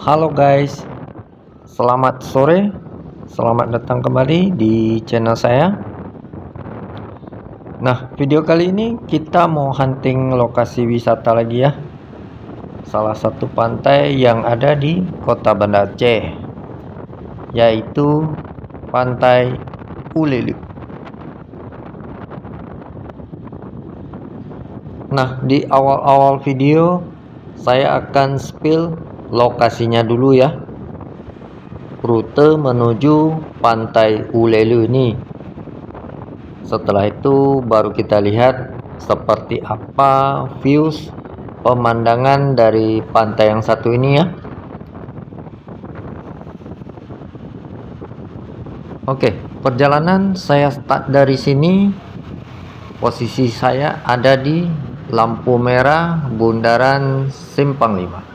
Halo guys, selamat sore, selamat datang kembali di channel saya. Nah, video kali ini kita mau hunting lokasi wisata lagi ya. Salah satu pantai yang ada di Kota Banda Aceh, yaitu Pantai Ulele. Nah, di awal-awal video saya akan spill lokasinya dulu ya. Rute menuju Pantai Ulele ini. Setelah itu baru kita lihat seperti apa views pemandangan dari pantai yang satu ini ya. Oke, perjalanan saya start dari sini. Posisi saya ada di lampu merah Bundaran Simpang 5.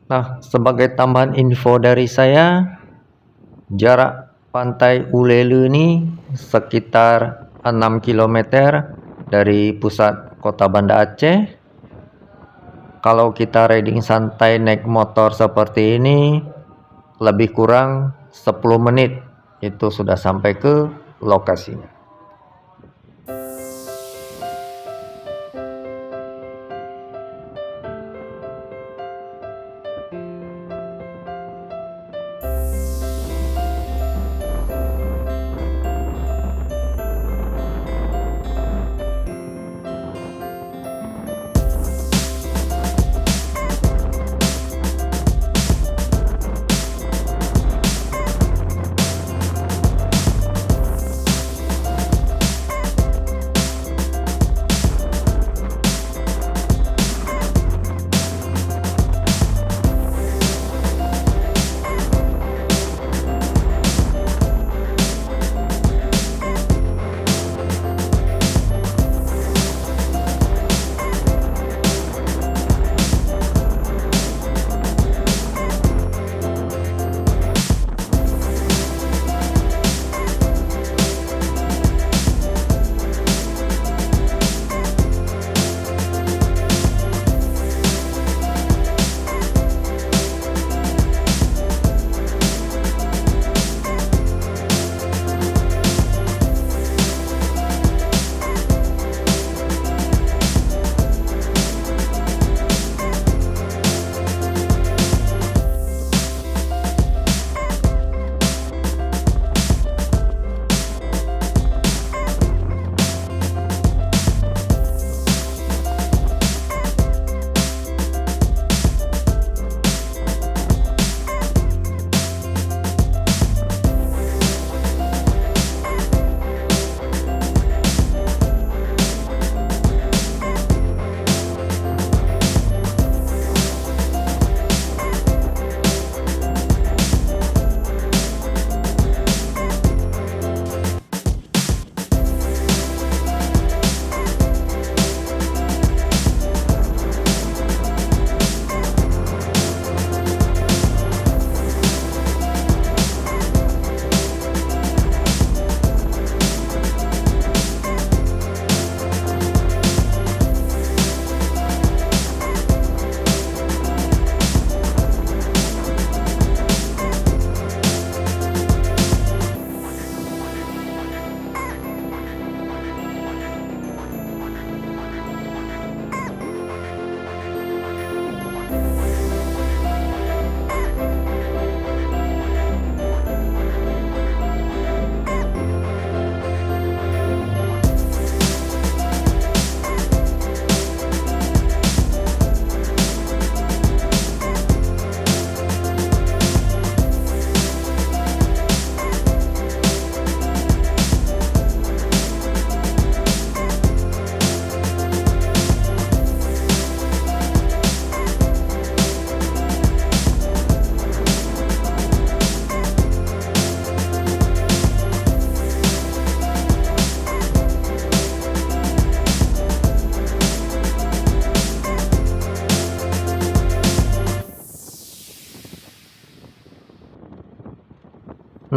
Nah, sebagai tambahan info dari saya, jarak Pantai Ulele ini sekitar 6 km dari pusat Kota Banda Aceh. Kalau kita riding santai naik motor seperti ini, lebih kurang 10 menit itu sudah sampai ke lokasinya.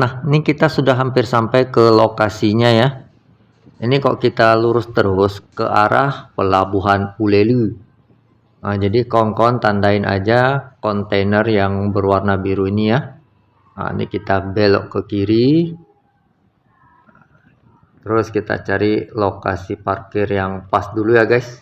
Nah, ini kita sudah hampir sampai ke lokasinya ya. Ini kok kita lurus terus ke arah Pelabuhan Ulelu. Nah, jadi kawan-kawan tandain aja kontainer yang berwarna biru ini ya. Nah, ini kita belok ke kiri. Terus kita cari lokasi parkir yang pas dulu ya guys.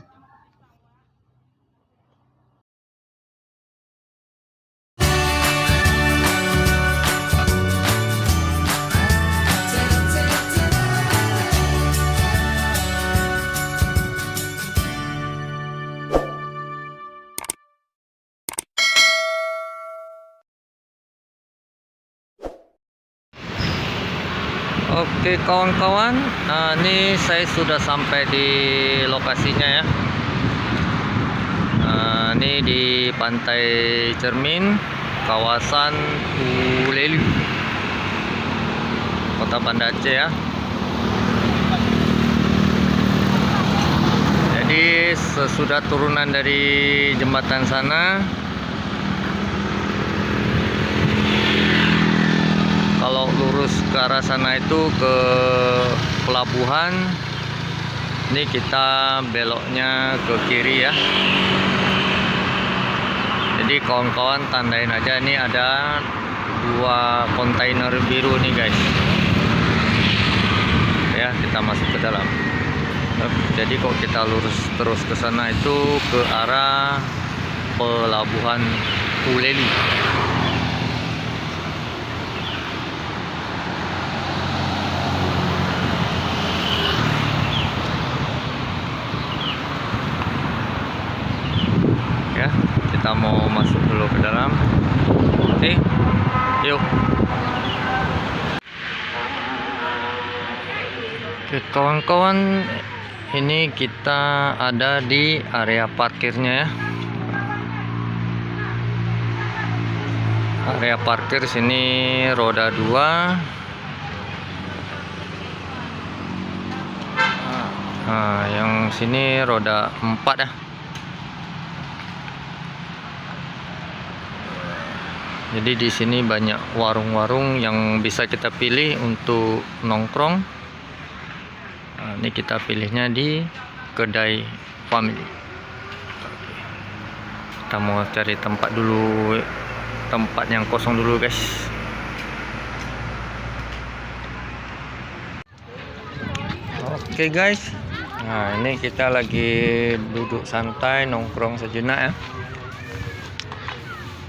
Oke kawan-kawan, nah, ini saya sudah sampai di lokasinya ya. Nah, ini di Pantai Cermin, kawasan Ulelu, Kota Banda Aceh ya. Jadi sesudah turunan dari jembatan sana, kalau lurus ke arah sana itu ke pelabuhan. Ini kita beloknya ke kiri ya. Jadi kawan-kawan tandain aja, ini ada 2 kontainer biru nih guys. Ya, kita masuk ke dalam. Jadi kalau kita lurus terus ke sana itu ke arah Pelabuhan Ulelu. Ya, kita mau masuk dulu ke dalam. Oke, yuk. Oke kawan-kawan, ini kita ada di area parkirnya ya. Area parkir sini roda 2. Nah, yang sini roda 4 ya. Jadi di sini banyak warung-warung yang bisa kita pilih untuk nongkrong. Nah, ini kita pilihnya di Kedai Family. Kita mau cari tempat dulu, tempat yang kosong dulu guys. Oke guys, nah ini kita lagi duduk santai nongkrong sejenak ya.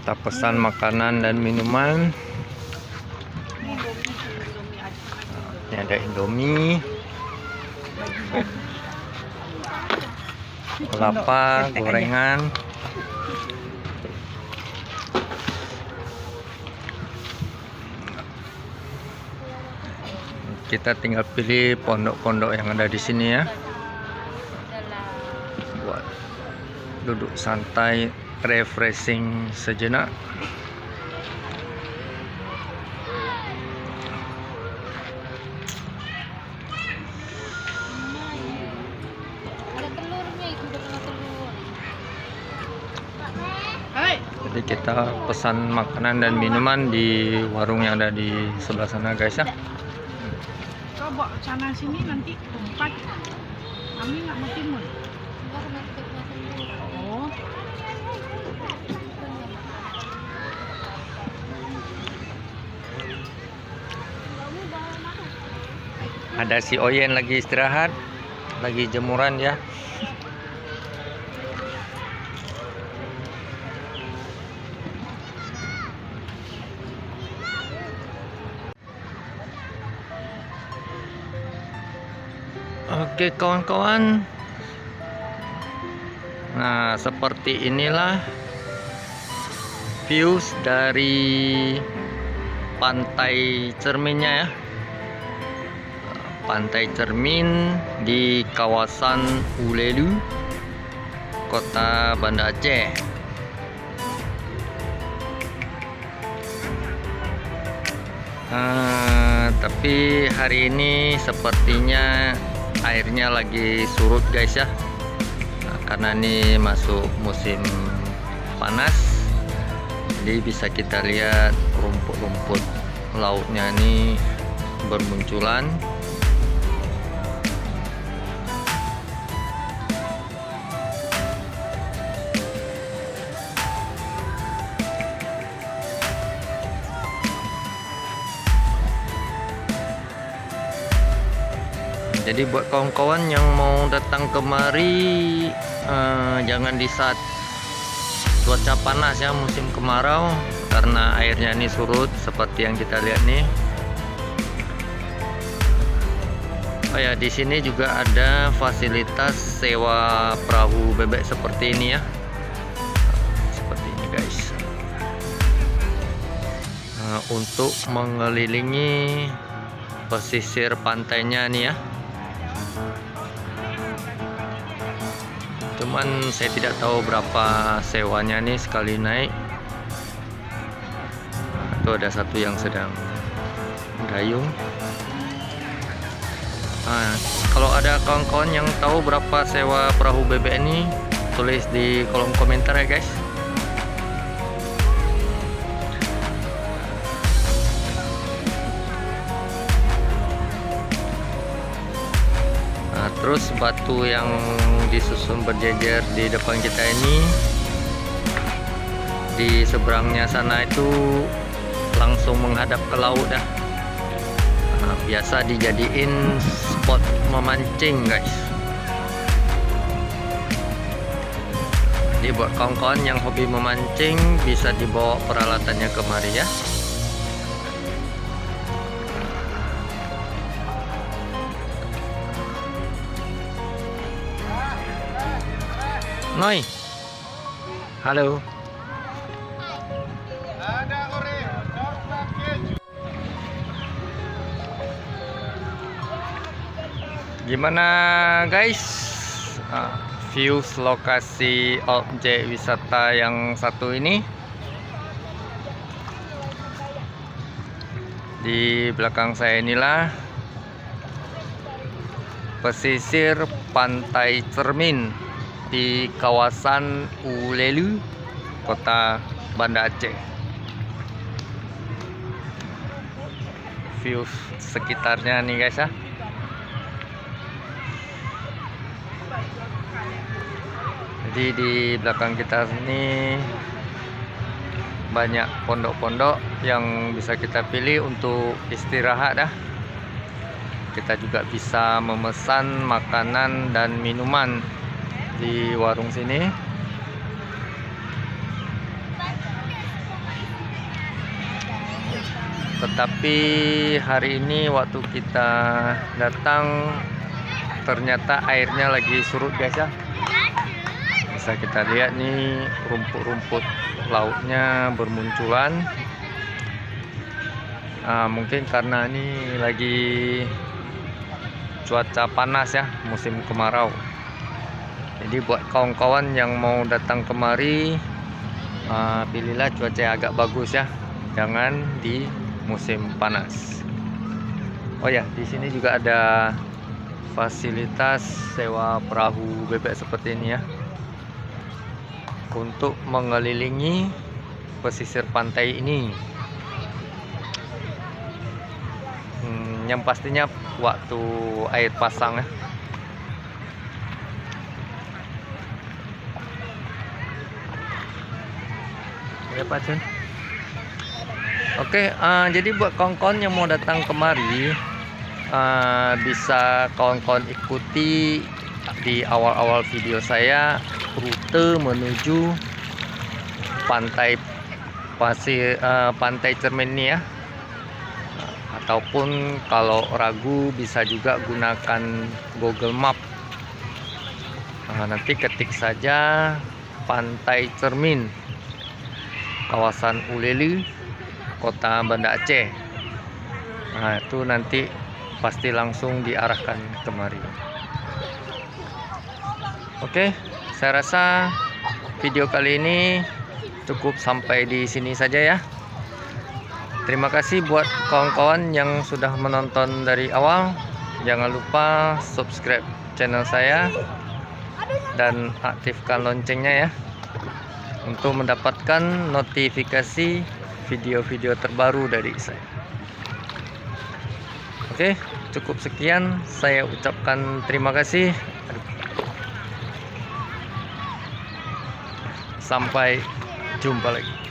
Kita pesan makanan dan minuman. Ini ada Indomie, kelapa, gorengan. Kita tinggal pilih pondok-pondok yang ada di sini ya. Buat duduk santai, refreshing sejenak. Jadi kita pesan makanan dan minuman di warung yang ada di sebelah sana guys ya. Coba sana sini nanti tempat kami nggak mau timun. Oh. Ada si Oyen lagi istirahat, lagi jemuran ya. Oke kawan-kawan, nah seperti inilah views dari Pantai Cerminnya ya. Pantai Cermin di kawasan Ulelu, Kota Banda Aceh. Tapi hari ini sepertinya airnya lagi surut guys ya. Nah, karena ini masuk musim panas, jadi bisa kita lihat rumput-rumput lautnya ini bermunculan. Jadi buat kawan-kawan yang mau datang kemari, jangan di saat cuaca panas ya, musim kemarau, karena airnya ini surut seperti yang kita lihat nih. Oh ya, di sini juga ada fasilitas sewa perahu bebek seperti ini ya. Seperti ini guys. Untuk mengelilingi pesisir pantainya nih ya. Cuman saya tidak tahu berapa sewanya nih sekali naik. Itu ada satu yang sedang dayung. Kalau ada kawan-kawan yang tahu berapa sewa perahu bebek ini, tulis di kolom komentar ya guys. Terus batu yang disusun berjejer di depan kita ini, di seberangnya sana itu langsung menghadap ke laut dah. Biasa dijadiin spot memancing guys. Jadi buat kawan-kawan yang hobi memancing bisa dibawa peralatannya kemari ya. Noi, halo. Gimana guys, views lokasi objek wisata yang satu ini? Di belakang saya inilah pesisir Pantai Cermin di kawasan Ulelu, Kota Banda Aceh. View sekitarnya nih guys ya. Jadi di belakang kita sini banyak pondok-pondok yang bisa kita pilih untuk istirahat dah. Kita juga bisa memesan makanan dan minuman di warung sini. Tetapi hari ini waktu kita datang ternyata airnya lagi surut guys ya. Bisa kita lihat nih rumput-rumput lautnya bermunculan. Mungkin karena ini lagi cuaca panas ya, musim kemarau. Jadi buat kawan-kawan yang mau datang kemari, pilihlah cuaca yang agak bagus ya, jangan di musim panas. Oh ya, di sini juga ada fasilitas sewa perahu bebek seperti ini ya, untuk mengelilingi pesisir pantai ini. Yang pastinya waktu air pasang ya. Ya Pak Jun. Oke, jadi buat kawan-kawan yang mau datang kemari, bisa kawan-kawan ikuti di awal-awal video saya rute menuju pantai Pantai Cermin ini ya. Ataupun kalau ragu bisa juga gunakan Google Map. Nanti ketik saja Pantai Cermin, kawasan Ulelu, Kota Banda Aceh. Itu nanti pasti langsung diarahkan kemari. Oke, saya rasa video kali ini cukup sampai di sini saja ya. Terima kasih buat kawan-kawan yang sudah menonton dari awal. Jangan lupa subscribe channel saya dan aktifkan loncengnya ya, untuk mendapatkan notifikasi video-video terbaru dari saya. Oke, cukup sekian. Saya ucapkan terima kasih. Sampai jumpa lagi.